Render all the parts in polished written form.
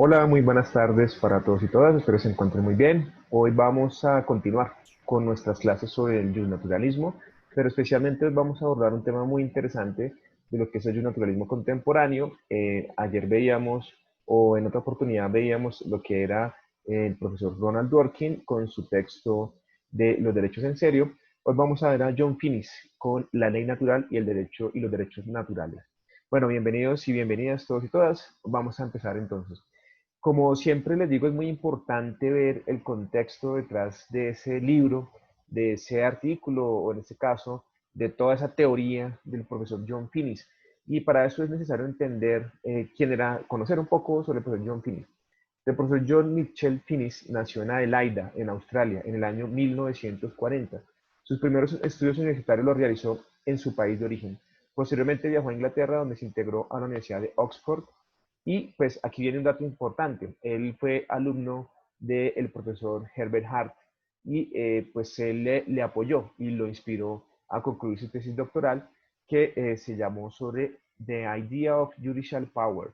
Hola, muy buenas tardes para todos y todas, espero se encuentren muy bien. Hoy vamos a continuar con nuestras clases sobre el naturalismo, pero especialmente hoy vamos a abordar un tema muy interesante de lo que es el naturalismo contemporáneo. Ayer veíamos, o en otra oportunidad veíamos lo que era el profesor Ronald Dworkin con su texto de los derechos en serio. Hoy vamos a ver a John Finnis con la ley natural y el derecho y los derechos naturales. Bueno, bienvenidos y bienvenidas todos y todas. Vamos a empezar entonces. Como siempre les digo, es muy importante ver el contexto detrás de ese libro, de ese artículo, o en este caso, de toda esa teoría del profesor John Finnis. Y para eso es necesario entender quién era, conocer un poco sobre el profesor John Finnis. El profesor John Mitchell Finnis nació en Adelaida, en Australia, en el año 1940. Sus primeros estudios universitarios los realizó en su país de origen. Posteriormente viajó a Inglaterra, donde se integró a la Universidad de Oxford y pues aquí viene un dato importante. Él fue alumno del profesor Herbert Hart y pues él le apoyó y lo inspiró a concluir su tesis doctoral que se llamó sobre The Idea of Judicial Power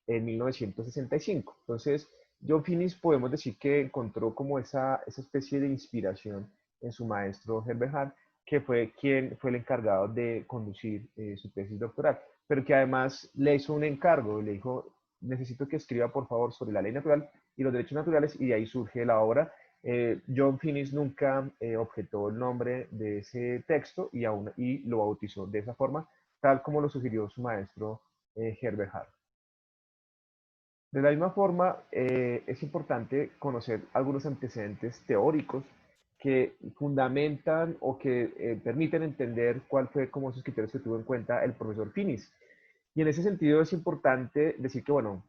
en 1965. Entonces, John Finnis podemos decir que encontró como esa especie de inspiración en su maestro Herbert Hart, que fue quien fue el encargado de conducir su tesis doctoral, pero que además le hizo un encargo, le dijo, necesito que escriba por favor sobre la ley natural y los derechos naturales, y de ahí surge la obra. John Finnis nunca objetó el nombre de ese texto y lo bautizó de esa forma, tal como lo sugirió su maestro Herbert Hart. De la misma forma, es importante conocer algunos antecedentes teóricos que fundamentan o que permiten entender cuál fue como esos criterios que tuvo en cuenta el profesor Finis. Y en ese sentido es importante decir que, bueno,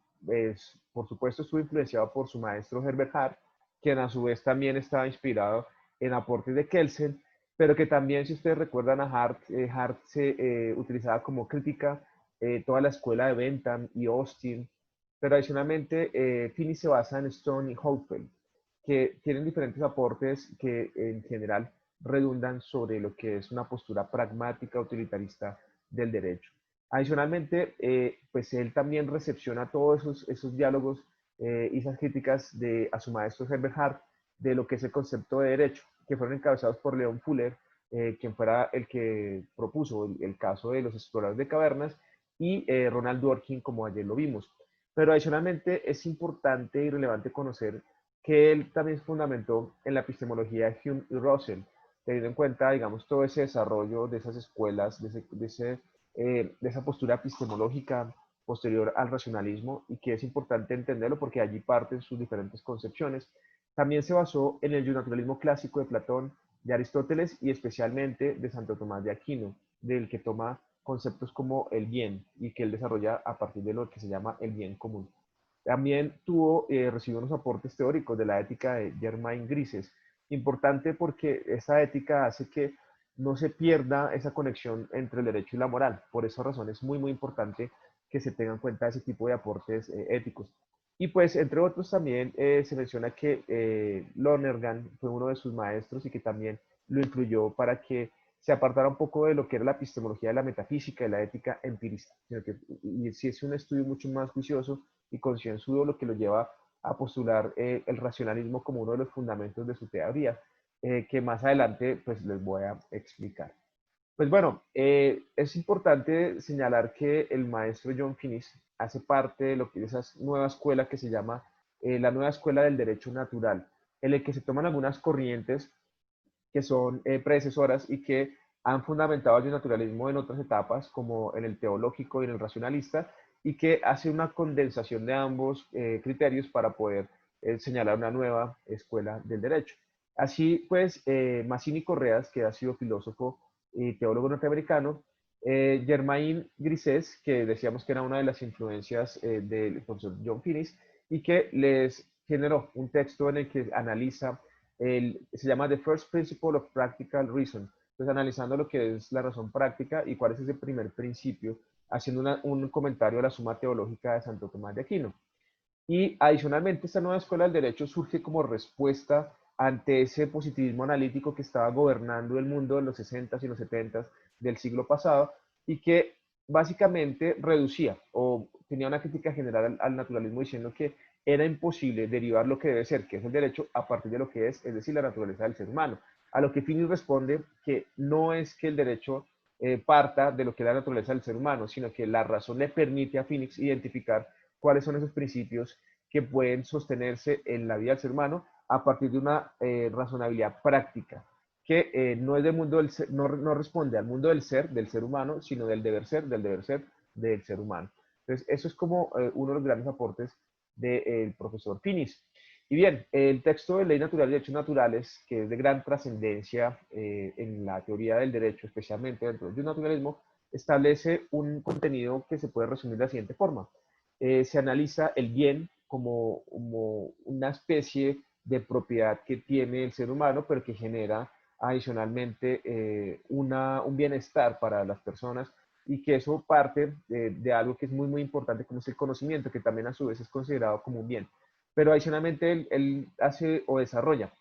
por supuesto estuvo influenciado por su maestro Herbert Hart, quien a su vez también estaba inspirado en aportes de Kelsen, pero que también, si ustedes recuerdan a Hart, Hart se utilizaba como crítica toda la escuela de Bentham y Austin, pero adicionalmente Finney se basa en Stone y Hopewell, que tienen diferentes aportes que en general redundan sobre lo que es una postura pragmática utilitarista del derecho. Adicionalmente, pues él también recepciona todos esos diálogos y esas críticas a su maestro Herbert Hart de lo que es el concepto de derecho, que fueron encabezados por Leon Fuller, quien fuera el que propuso el caso de los exploradores de cavernas, y Ronald Dworkin, como ayer lo vimos. Pero adicionalmente es importante y relevante conocer que él también se fundamentó en la epistemología de Hume y Russell, teniendo en cuenta, digamos, todo ese desarrollo de esas escuelas, de esa postura epistemológica posterior al racionalismo, y que es importante entenderlo porque allí parten sus diferentes concepciones. También se basó en el naturalismo clásico de Platón, de Aristóteles y especialmente de Santo Tomás de Aquino, del que toma conceptos como el bien y que él desarrolla a partir de lo que se llama el bien común. También recibió unos aportes teóricos de la ética de Germain Grises, importante porque esa ética hace que no se pierda esa conexión entre el derecho y la moral. Por esa razón es muy, muy importante que se tengan en cuenta ese tipo de aportes éticos. Y pues, entre otros, también se menciona que Lonergan fue uno de sus maestros y que también lo influyó para que se apartara un poco de lo que era la epistemología de la metafísica y la ética empirista, sino que y si es un estudio mucho más juicioso y concienzudo, lo que lo lleva a postular el racionalismo como uno de los fundamentos de su teoría, que más adelante pues les voy a explicar. Pues bueno, es importante señalar que el maestro John Finnis hace parte de lo que es esa nueva escuela que se llama la nueva escuela del derecho natural, en el que se toman algunas corrientes que son predecesoras y que han fundamentado el naturalismo en otras etapas, como en el teológico y en el racionalista, y que hace una condensación de ambos criterios para poder señalar una nueva escuela del derecho. Así pues, Massini Correas, que ha sido filósofo y teólogo norteamericano, Germain Grises, que decíamos que era una de las influencias del profesor John Finnis, y que les generó un texto en el que analiza se llama The First Principle of Practical Reason. Entonces, analizando lo que es la razón práctica y cuál es ese primer principio, haciendo un comentario a la suma teológica de Santo Tomás de Aquino. Y adicionalmente, esta nueva escuela del derecho surge como respuesta ante ese positivismo analítico que estaba gobernando el mundo en los 60s y los 70s del siglo pasado, y que básicamente reducía o tenía una crítica general al naturalismo diciendo que era imposible derivar lo que debe ser, que es el derecho, a partir de lo que es decir, la naturaleza del ser humano. A lo que Finis responde que no es que el derecho parta de lo que es la naturaleza del ser humano, sino que la razón le permite a Finis identificar cuáles son esos principios que pueden sostenerse en la vida del ser humano a partir de una razonabilidad práctica, que no es del mundo del ser, no responde al mundo del ser humano, sino del deber ser del ser humano. Entonces, eso es como uno de los grandes aportes del profesor Finis. Y bien, el texto de Ley Natural y Derechos Naturales, que es de gran trascendencia en la teoría del derecho, especialmente dentro del naturalismo, establece un contenido que se puede resumir de la siguiente forma. Se analiza el bien como una especie de propiedad que tiene el ser humano, pero que genera adicionalmente un bienestar para las personas y que eso parte de algo que es muy importante como es el conocimiento, que también a su vez es considerado como un bien. Pero adicionalmente él hace o desarrolla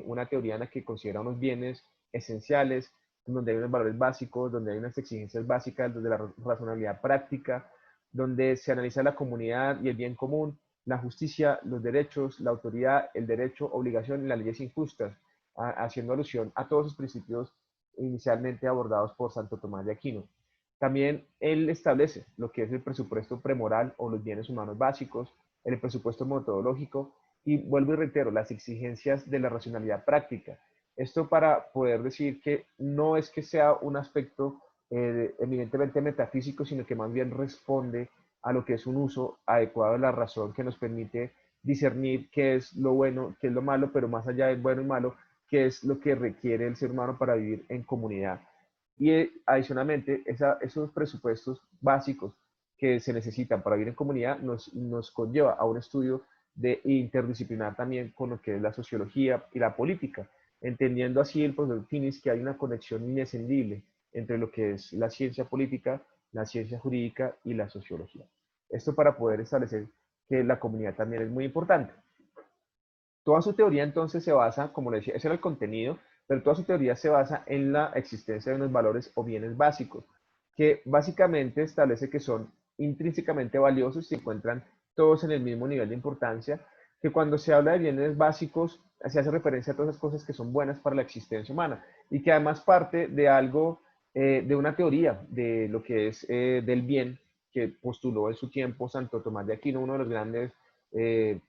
una teoría en la que considera unos bienes esenciales, donde hay unos valores básicos, donde hay unas exigencias básicas, donde la razonabilidad práctica, donde se analiza la comunidad y el bien común, la justicia, los derechos, la autoridad, el derecho, obligación y las leyes injustas, haciendo alusión a todos esos principios inicialmente abordados por Santo Tomás de Aquino. También él establece lo que es el presupuesto premoral o los bienes humanos básicos, el presupuesto metodológico y vuelvo y reitero, las exigencias de la racionalidad práctica. Esto para poder decir que no es que sea un aspecto evidentemente metafísico, sino que más bien responde a lo que es un uso adecuado de la razón que nos permite discernir qué es lo bueno, qué es lo malo, pero más allá de bueno y malo, qué es lo que requiere el ser humano para vivir en comunidad. Y adicionalmente, esos presupuestos básicos que se necesitan para vivir en comunidad nos conlleva a un estudio de interdisciplinar también con lo que es la sociología y la política, entendiendo así el profesor Finis que hay una conexión inescindible entre lo que es la ciencia política, la ciencia jurídica y la sociología. Esto para poder establecer que la comunidad también es muy importante. Toda su teoría entonces se basa, como le decía, ese era el contenido, pero toda su teoría se basa en la existencia de unos valores o bienes básicos, que básicamente establece que son intrínsecamente valiosos y se encuentran todos en el mismo nivel de importancia, que cuando se habla de bienes básicos se hace referencia a todas esas cosas que son buenas para la existencia humana y que además parte de algo, de una teoría de lo que es del bien que postuló en su tiempo Santo Tomás de Aquino, uno de los grandes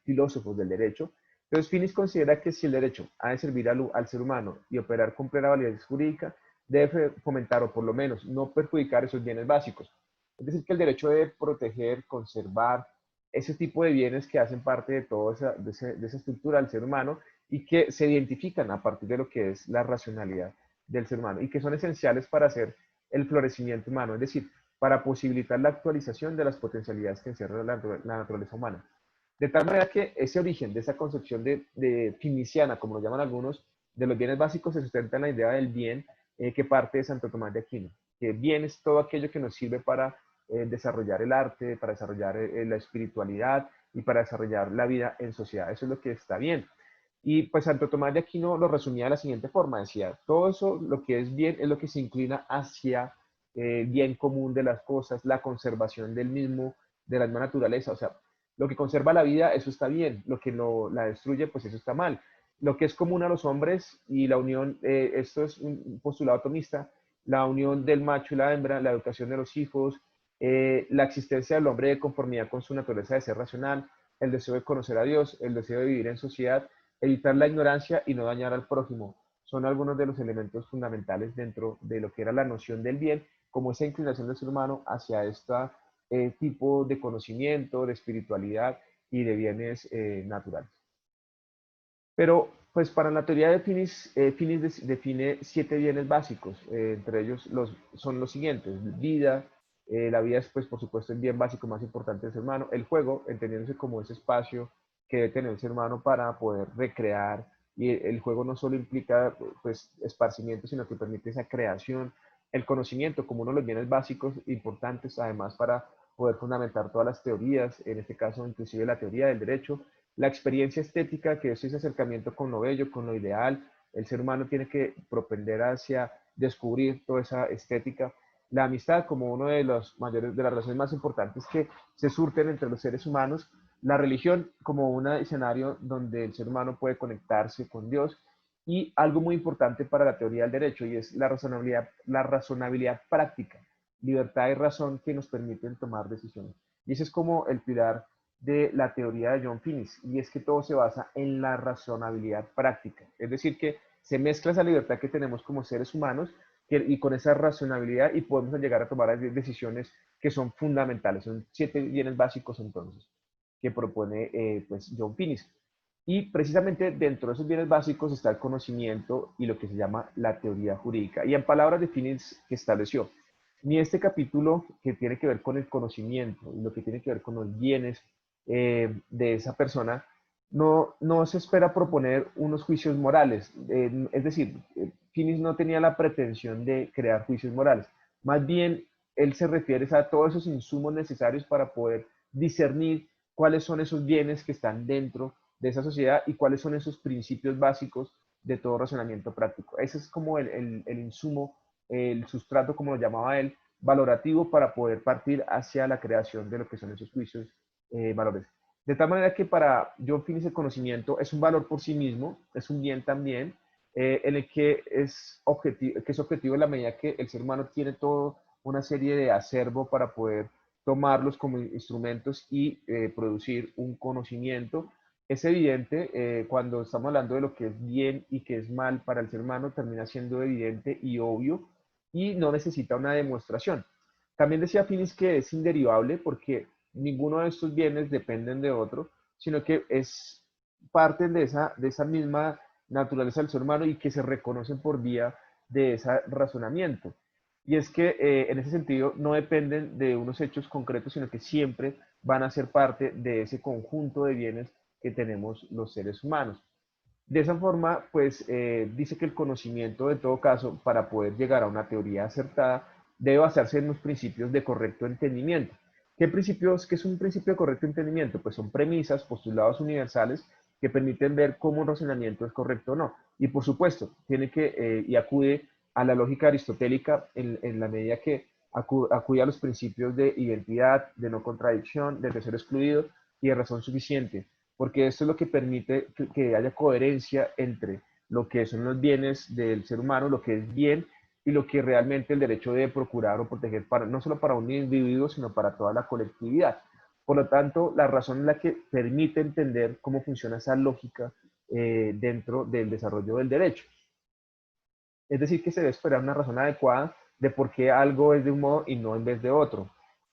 filósofos del derecho. Entonces, Finis considera que si el derecho ha de servir al ser humano y operar con plena validez jurídica, debe fomentar o por lo menos no perjudicar esos bienes básicos. Es decir, que el derecho debe proteger, conservar ese tipo de bienes que hacen parte de toda esa estructura del ser humano y que se identifican a partir de lo que es la racionalidad del ser humano y que son esenciales para hacer el florecimiento humano, es decir, para posibilitar la actualización de las potencialidades que encierra la naturaleza humana. De tal manera que ese origen de esa concepción de finiciana, como lo llaman algunos, de los bienes básicos se sustenta en la idea del bien que parte de Santo Tomás de Aquino, que bien es todo aquello que nos sirve para desarrollar el arte, para desarrollar la espiritualidad y para desarrollar la vida en sociedad. Eso es lo que está bien. Y pues Santo Tomás de Aquino lo resumía de la siguiente forma, decía, todo eso, lo que es bien, es lo que se inclina hacia el bien común de las cosas, la conservación del mismo, de la misma naturaleza, o sea, lo que conserva la vida, eso está bien. Lo que la destruye, pues eso está mal. Lo que es común a los hombres y la unión, esto es un postulado atomista, la unión del macho y la hembra, la educación de los hijos, la existencia del hombre de conformidad con su naturaleza de ser racional, el deseo de conocer a Dios, el deseo de vivir en sociedad, evitar la ignorancia y no dañar al prójimo. Son algunos de los elementos fundamentales dentro de lo que era la noción del bien, como esa inclinación del ser humano hacia esta tipo de conocimiento, de espiritualidad y de bienes naturales. Pero, pues para la teoría de Finis, Finis define 7 bienes básicos, entre ellos son los siguientes, vida, la vida es, pues, por supuesto, el bien básico más importante del ser humano, el juego, entendiéndose como ese espacio que debe tener el ser humano para poder recrear, y el juego no solo implica, pues, esparcimiento, sino que permite esa creación, el conocimiento como uno de los bienes básicos importantes, además, para poder fundamentar todas las teorías, en este caso, inclusive la teoría del derecho, la experiencia estética, que es ese acercamiento con lo bello, con lo ideal. El ser humano tiene que propender hacia descubrir toda esa estética. la amistad como uno de los mayores, de las relaciones más importantes que se surten entre los seres humanos, la religión como un escenario donde el ser humano puede conectarse con Dios y algo muy importante para la teoría del derecho y es la razonabilidad práctica, libertad y razón que nos permiten tomar decisiones. Y ese es como el pilar de la teoría de John Finnis, y es que todo se basa en la razonabilidad práctica. Es decir, que se mezcla esa libertad que tenemos como seres humanos y con esa razonabilidad y podemos llegar a tomar decisiones que son fundamentales. Son 7 bienes básicos entonces que propone pues John Finnis. Y precisamente dentro de esos bienes básicos está el conocimiento y lo que se llama la teoría jurídica. Y en palabras de Finnis que estableció, ni este capítulo que tiene que ver con el conocimiento y lo que tiene que ver con los bienes de esa persona, no se espera proponer unos juicios morales. Es decir, Finnis no tenía la pretensión de crear juicios morales. Más bien, él se refiere a todos esos insumos necesarios para poder discernir cuáles son esos bienes que están dentro de esa sociedad y cuáles son esos principios básicos de todo razonamiento práctico. Ese es como el insumo, el sustrato, como lo llamaba él, valorativo para poder partir hacia la creación de lo que son esos juicios valores. De tal manera que para John Finnis el conocimiento es un valor por sí mismo, es un bien también, en el que es objetivo en la medida que el ser humano tiene toda una serie de acervo para poder tomarlos como instrumentos y producir un conocimiento. Es evidente, cuando estamos hablando de lo que es bien y que es mal para el ser humano, termina siendo evidente y obvio y no necesita una demostración. También decía Finis que es inderivable porque ninguno de estos bienes dependen de otro, sino que es parte de esa misma naturaleza del ser humano y que se reconocen por vía de ese razonamiento. Y es que en ese sentido no dependen de unos hechos concretos, sino que siempre van a ser parte de ese conjunto de bienes que tenemos los seres humanos. De esa forma, pues dice que el conocimiento, en todo caso, para poder llegar a una teoría acertada, debe basarse en los principios de correcto entendimiento. ¿Qué principios, qué es un principio de correcto entendimiento? Pues son premisas, postulados universales que permiten ver cómo un razonamiento es correcto o no. Y por supuesto, tiene que, y acude a la lógica aristotélica en la medida que acude a los principios de identidad, de no contradicción, de tercero excluido y de razón suficiente, porque esto es lo que permite que haya coherencia entre lo que son los bienes del ser humano, lo que es bien y lo que realmente el derecho debe procurar o proteger para, no solo para un individuo, sino para toda la colectividad. Por lo tanto, la razón es la que permite entender cómo funciona esa lógica dentro del desarrollo del derecho. Es decir, que se debe esperar una razón adecuada de por qué algo es de un modo y no en vez de otro.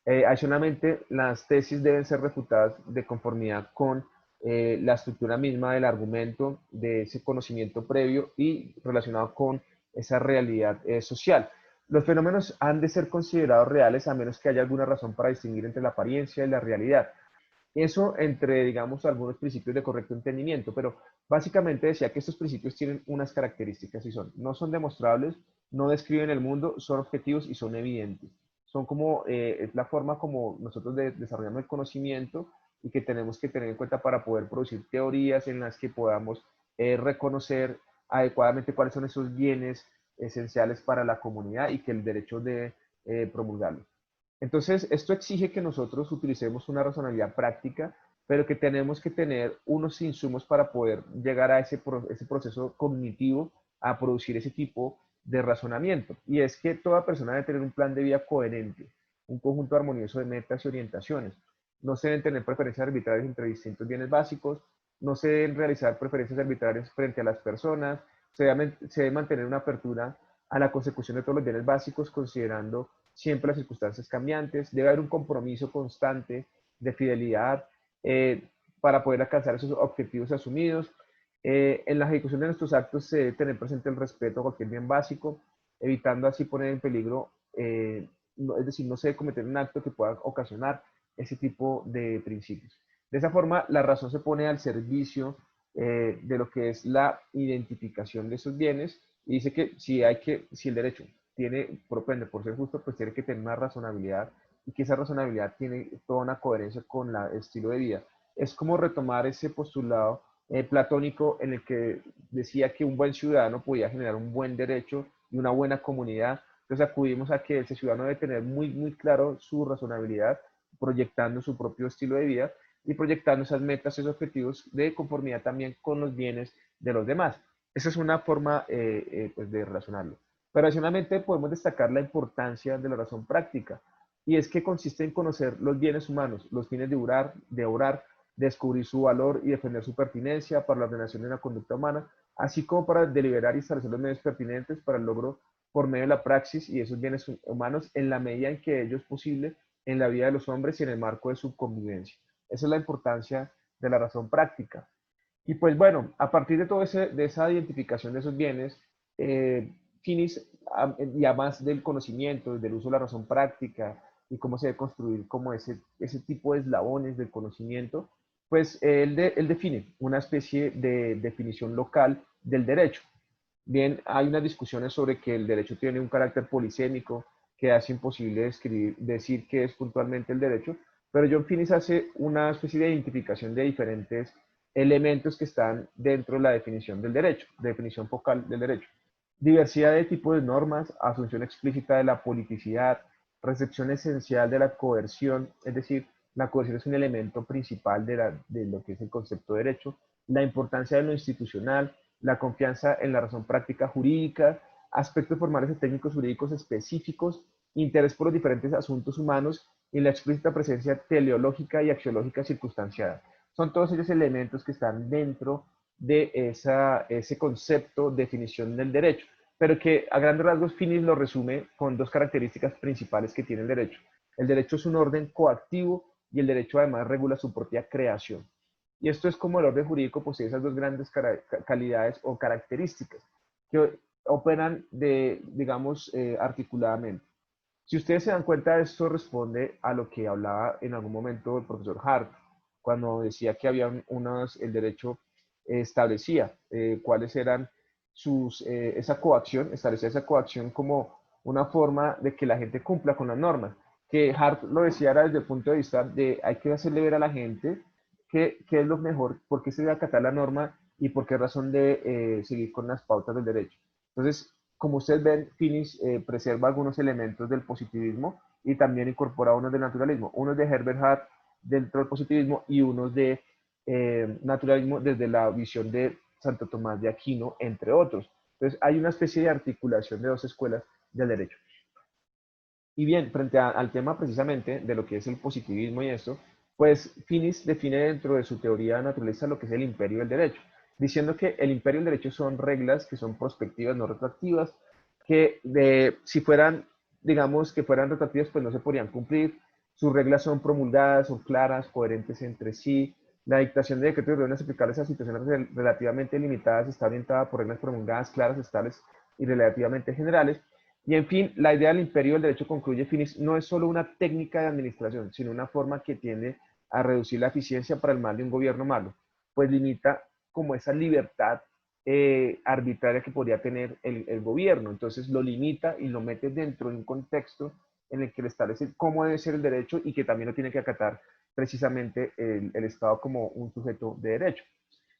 Adicionalmente, las tesis deben ser refutadas de conformidad con la estructura misma del argumento, de ese conocimiento previo y relacionado con esa realidad social. Los fenómenos han de ser considerados reales a menos que haya alguna razón para distinguir entre la apariencia y la realidad. Eso entre, digamos, algunos principios de correcto entendimiento, pero básicamente decía que estos principios tienen unas características y son, no son demostrables, no describen el mundo, son objetivos y son evidentes. Son como, es la forma como nosotros desarrollamos el conocimiento y que tenemos que tener en cuenta para poder producir teorías en las que podamos reconocer adecuadamente cuáles son esos bienes esenciales para la comunidad y que el derecho de promulgarlos. Entonces, esto exige que nosotros utilicemos una razonabilidad práctica, pero que tenemos que tener unos insumos para poder llegar a ese proceso cognitivo, a producir ese tipo de razonamiento. Y es que toda persona debe tener un plan de vida coherente, un conjunto armonioso de metas y orientaciones. No se deben tener preferencias arbitrarias entre distintos bienes básicos, no se deben realizar preferencias arbitrarias frente a las personas, se debe mantener una apertura a la consecución de todos los bienes básicos, considerando siempre las circunstancias cambiantes, debe haber un compromiso constante de fidelidad para poder alcanzar esos objetivos asumidos. En la ejecución de nuestros actos se debe tener presente el respeto a cualquier bien básico, evitando así poner en peligro, no, es decir, no se debe cometer un acto que pueda ocasionar ese tipo de principios. De esa forma, la razón se pone al servicio de lo que es la identificación de esos bienes y dice que si el derecho propende por ser justo, pues tiene que tener una razonabilidad y que esa razonabilidad tiene toda una coherencia con el estilo de vida. Es como retomar ese postulado platónico en el que decía que un buen ciudadano podía generar un buen derecho y una buena comunidad Entonces acudimos a que ese ciudadano debe tener muy claro su razonabilidad, proyectando su propio estilo de vida y proyectando esas metas, esos objetivos de conformidad también con los bienes de los demás. Esa es una forma pues de razonarlo. Pero adicionalmente podemos destacar la importancia de la razón práctica, y es que consiste en conocer los bienes humanos, los fines de obrar, descubrir su valor y defender su pertinencia para la ordenación de una conducta humana, así como para deliberar y establecer los medios pertinentes para el logro por medio de la praxis y esos bienes humanos en la medida en que ello es posible en la vida de los hombres y en el marco de su convivencia. Esa es la importancia de la razón práctica. Y pues bueno, a partir de de esa identificación de esos bienes, Finis, y además del conocimiento, del uso de la razón práctica y cómo se debe construir como ese tipo de eslabones del conocimiento, pues él define una especie de definición local del derecho. Bien, hay unas discusiones sobre que el derecho tiene un carácter polisémico que hace imposible decir qué es puntualmente el derecho, pero John Finnis hace una especie de identificación de diferentes elementos que están dentro de la definición del derecho, definición focal del derecho. Diversidad de tipos de normas, asunción explícita de la politicidad, recepción esencial de la coerción, es decir, la coerción es un elemento principal de lo que es el concepto de derecho, la importancia de lo institucional, la confianza en la razón práctica jurídica, aspectos formales y técnicos jurídicos específicos, interés por los diferentes asuntos humanos y la explícita presencia teleológica y axiológica circunstanciada. Son todos ellos elementos que están dentro de ese concepto, definición del derecho, pero que a grandes rasgos Finis lo resume con dos características principales que tiene el derecho. El derecho es un orden coactivo y el derecho además regula su propia creación. Y esto es como el orden jurídico posee esas dos grandes calidades o características que operan digamos, articuladamente. Si ustedes se dan cuenta, esto responde a lo que hablaba en algún momento el profesor Hart, cuando decía que había el derecho establecía cuáles eran esa coacción, establecía esa coacción como una forma de que la gente cumpla con las normas. Que Hart lo decía era desde el punto de vista de hay que hacerle ver a la gente qué es lo mejor, por qué se debe acatar la norma y por qué razón de seguir con las pautas del derecho. Entonces, como ustedes ven, Finis preserva algunos elementos del positivismo y también incorpora unos del naturalismo. Unos de Herbert Hart dentro del positivismo y unos de naturalismo desde la visión de Santo Tomás de Aquino, entre otros. Entonces, hay una especie de articulación de dos escuelas del derecho. Y bien, frente al tema precisamente de lo que es el positivismo y esto, pues Finis define dentro de su teoría naturalista lo que es el imperio del derecho, diciendo que el imperio del derecho son reglas que son prospectivas, no retroactivas, que si fueran, digamos, que fueran retroactivas, pues no se podrían cumplir. Sus reglas son promulgadas, son claras, coherentes entre sí. La dictación de decretos y órdenes aplicables a situaciones relativamente limitadas está orientada por reglas promulgadas, claras, estables y relativamente generales. Y en fin, la idea del imperio del derecho, concluye Finis, no es solo una técnica de administración, sino una forma que tiende a reducir la eficiencia para el mal de un gobierno malo, pues limita como esa libertad arbitraria que podría tener el gobierno. Entonces lo limita y lo mete dentro de un contexto en el que le establece cómo debe ser el derecho y que también lo tiene que acatar precisamente el Estado como un sujeto de derecho.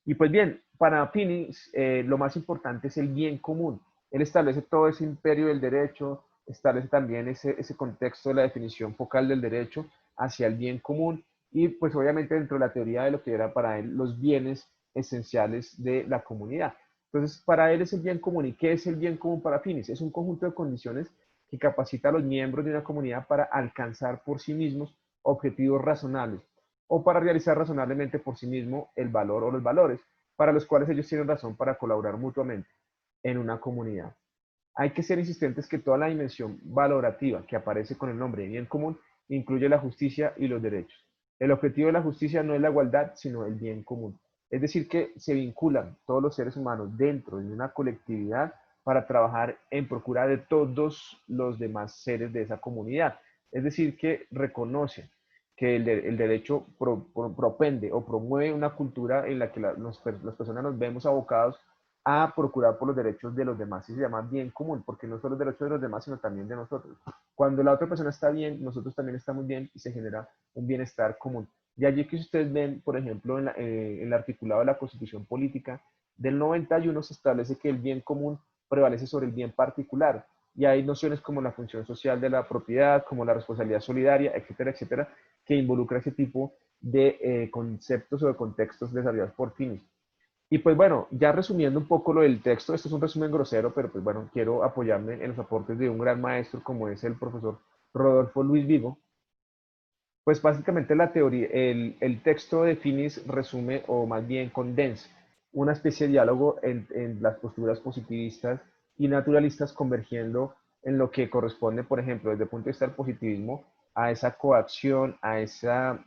Y pues bien, para Finis lo más importante es el bien común. Él establece todo ese imperio del derecho, establece también ese contexto de la definición focal del derecho hacia el bien común y pues obviamente dentro de la teoría de lo que era para él los bienes esenciales de la comunidad. Entonces, para él es el bien común. ¿Y qué es el bien común para Finis? Es un conjunto de condiciones que capacita a los miembros de una comunidad para alcanzar por sí mismos objetivos razonables o para realizar razonablemente por sí mismo el valor o los valores para los cuales ellos tienen razón para colaborar mutuamente en una comunidad. Hay que ser insistentes que toda la dimensión valorativa que aparece con el nombre de bien común incluye la justicia y los derechos. El objetivo de la justicia no es la igualdad, sino el bien común. Es decir, que se vinculan todos los seres humanos dentro de una colectividad para trabajar en procura de todos los demás seres de esa comunidad. Es decir, que reconocen que el derecho propende o promueve una cultura en la que las personas nos vemos abocados a procurar por los derechos de los demás. Y se llama bien común, porque no solo los derechos de los demás, sino también de nosotros. Cuando la otra persona está bien, nosotros también estamos bien y se genera un bienestar común. De allí que ustedes ven, por ejemplo, en el articulado de la Constitución Política del 91 se establece que el bien común prevalece sobre el bien particular. y hay nociones como la función social de la propiedad, como la responsabilidad solidaria, etcétera, etcétera, que involucra ese tipo de conceptos o de contextos desarrollados por Finis. Y pues bueno, ya resumiendo un poco lo del texto, esto es un resumen grosero, pero pues bueno, quiero apoyarme en los aportes de un gran maestro como es el profesor Rodolfo Luis Vigo. Pues básicamente la teoría, el texto de Finis resume o más bien condensa una especie de diálogo en las posturas positivistas y naturalistas convergiendo en lo que corresponde, por ejemplo, desde el punto de vista del positivismo, a esa coacción, a esa,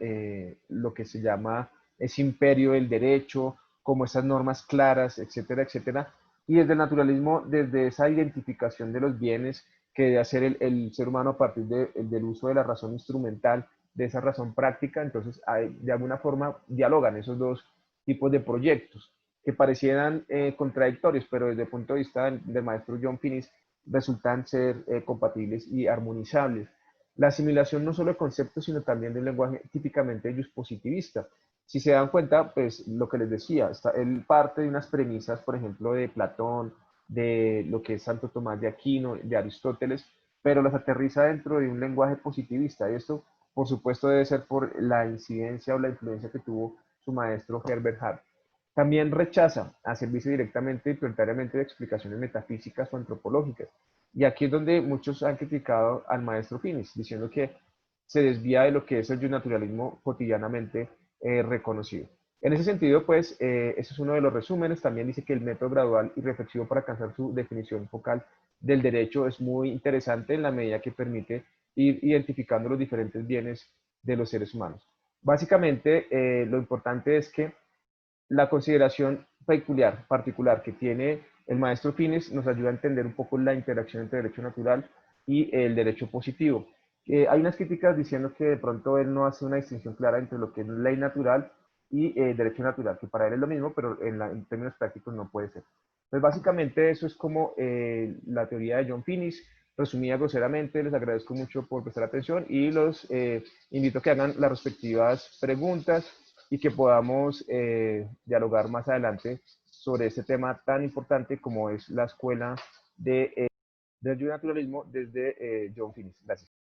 lo que se llama ese imperio del derecho, como esas normas claras, etcétera, etcétera. Y desde el naturalismo, desde esa identificación de los bienes que debe hacer el ser humano a partir del uso de la razón instrumental, de esa razón práctica, entonces de alguna forma dialogan esos dos tipos de proyectos que parecieran contradictorios, pero desde el punto de vista del maestro John Finnis resultan ser compatibles y armonizables. La asimilación no solo de conceptos, sino también de un lenguaje típicamente positivista. Si se dan cuenta, pues lo que les decía, él parte de unas premisas, por ejemplo, de Platón, de lo que es Santo Tomás de Aquino, de Aristóteles, pero las aterriza dentro de un lenguaje positivista. Y esto, por supuesto, debe ser por la incidencia o la influencia que tuvo su maestro Herbert Hart. También rechaza a servirse directamente y prioritariamente de explicaciones metafísicas o antropológicas. Y aquí es donde muchos han criticado al maestro Finis, diciendo que se desvía de lo que es el naturalismo cotidianamente reconocido. En ese sentido, pues, ese es uno de los resúmenes. También dice que el método gradual y reflexivo para alcanzar su definición focal del derecho es muy interesante en la medida que permite ir identificando los diferentes bienes de los seres humanos. Básicamente, lo importante es que la consideración particular que tiene el maestro Fines nos ayuda a entender un poco la interacción entre derecho natural y el derecho positivo. Hay unas críticas diciendo que de pronto él no hace una distinción clara entre lo que es ley natural y derecho natural, que para él es lo mismo, pero en términos prácticos no puede ser. Pues básicamente eso es como la teoría de John Finnis, resumida groseramente. Les agradezco mucho por prestar atención y los invito a que hagan las respectivas preguntas y que podamos dialogar más adelante sobre este tema tan importante como es la escuela del naturalismo desde John Finnis. Gracias.